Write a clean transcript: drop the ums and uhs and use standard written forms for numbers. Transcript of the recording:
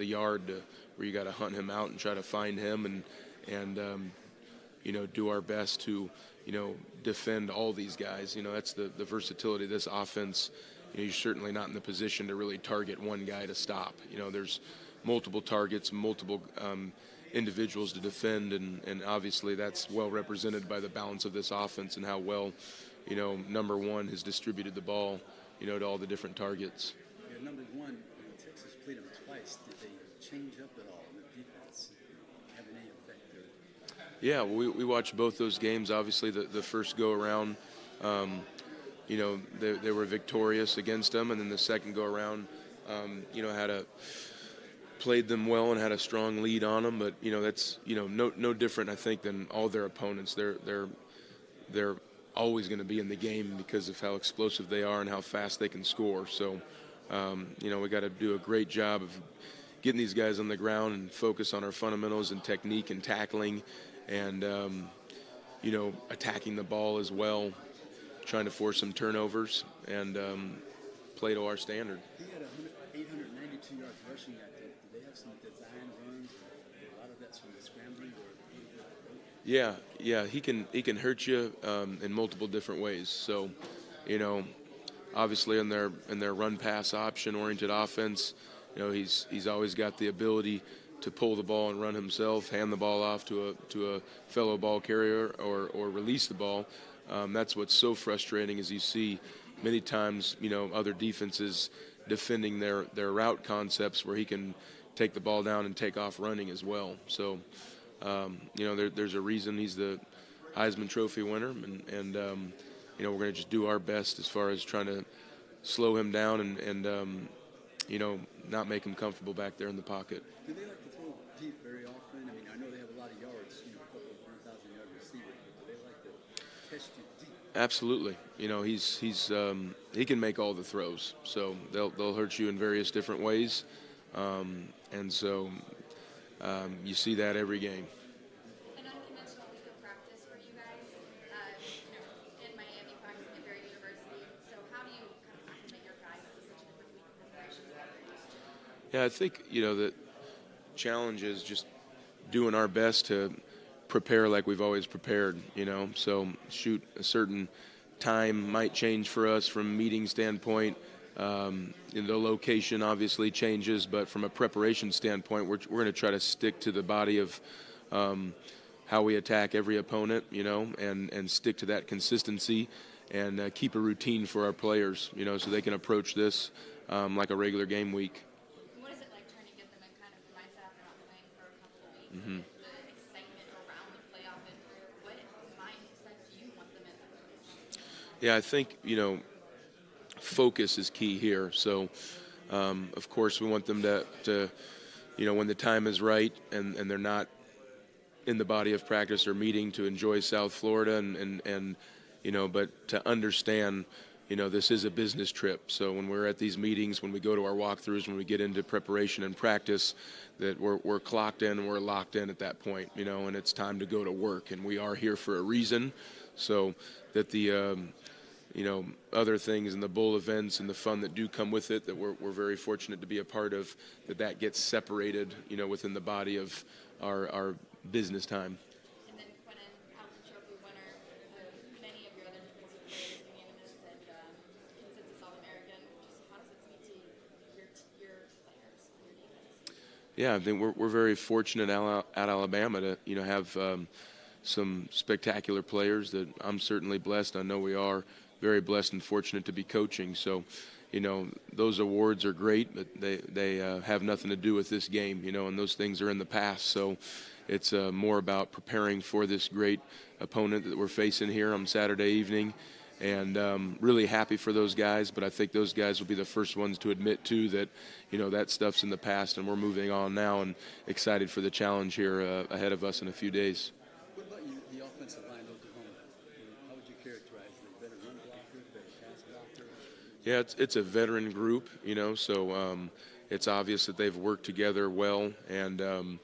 the yard where you got to hunt him out and try to find him and do our best to defend all these guys. That's the versatility of this offense. You're certainly not in the position to really target one guy to stop. There's multiple targets, multiple individuals to defend, and obviously that's well represented by the balance of this offense and how well, number one has distributed the ball, to all the different targets. Yeah, number one, Texas played them twice. Did they change up at all in the defense? Have any effect there? Yeah, well, we watched both those games. Obviously, the first go around, they were victorious against them, and then the second go around, played them well and had a strong lead on them. But that's no different, I think, than all their opponents. They're always going to be in the game because of how explosive they are and how fast they can score. So we got to do a great job of getting these guys on the ground and focus on our fundamentals and technique and tackling and attacking the ball as well, trying to force some turnovers and play to our standard. He had 892 yards rushing out there. Do they have some design runs? A lot of that's from the scrambling or? Yeah, he can hurt you in multiple different ways. So, obviously in their run pass option oriented offense, he's always got the ability to pull the ball and run himself, hand the ball off to a fellow ball carrier or release the ball. That's what's so frustrating is you see many times, other defenses defending their route concepts where he can take the ball down and take off running as well. So, there's a reason he's the Heisman Trophy winner, and we're going to just do our best as far as trying to slow him down and not make him comfortable back there in the pocket. Do they like to throw deep very often? I mean, I know they have a lot of yards, a couple of 100,000-yard receivers, but do they like to test you deep? Absolutely. He can make all the throws, so they'll hurt you in various different ways, and so you see that every game. An unconventional week of practice for you guys, in Miami, practicing at Barry University. So how do you kind of acclimate your guys to such a different week of preparation than what they're used to? Yeah, I think the challenge is just doing our best to prepare like we've always prepared. So shoot a certain time might change for us from a meeting standpoint. The location obviously changes, but from a preparation standpoint, we're going to try to stick to the body of how we attack every opponent, and stick to that consistency and keep a routine for our players, so they can approach this like a regular game week. What is it like trying to get them in kind of the mindset after not playing for a couple of weeks? Mm-hmm. The excitement around the playoff, and what mindset do you want them in? Yeah, I think, focus is key here. So, of course, we want them to when the time is right and they're not in the body of practice or meeting, to enjoy South Florida and but to understand, this is a business trip. So when we're at these meetings, when we go to our walkthroughs, when we get into preparation and practice, that we're clocked in and we're locked in at that point, and it's time to go to work. And we are here for a reason, so that the other things and the bowl events and the fun that do come with it, that we're very fortunate to be a part of, that gets separated, within the body of our business time. And then Quinnen, Heisman Trophy winner, many of your other defensive players unanimous and consensus All-American. Just how does it speak to your players on your defense? Yeah, I think we're very fortunate at Alabama to have some spectacular players that I'm certainly blessed. I know we are very blessed and fortunate to be coaching. So, those awards are great, but they have nothing to do with this game, and those things are in the past. So it's more about preparing for this great opponent that we're facing here on Saturday evening, and really happy for those guys. But I think those guys will be the first ones to admit, too, that, that stuff's in the past and we're moving on now, and excited for the challenge here ahead of us in a few days. What about the offensive line of Oklahoma? How would you characterize it? Better run blocker, better pass blocker? Yeah, it's a veteran group, so it's obvious that they've worked together well, and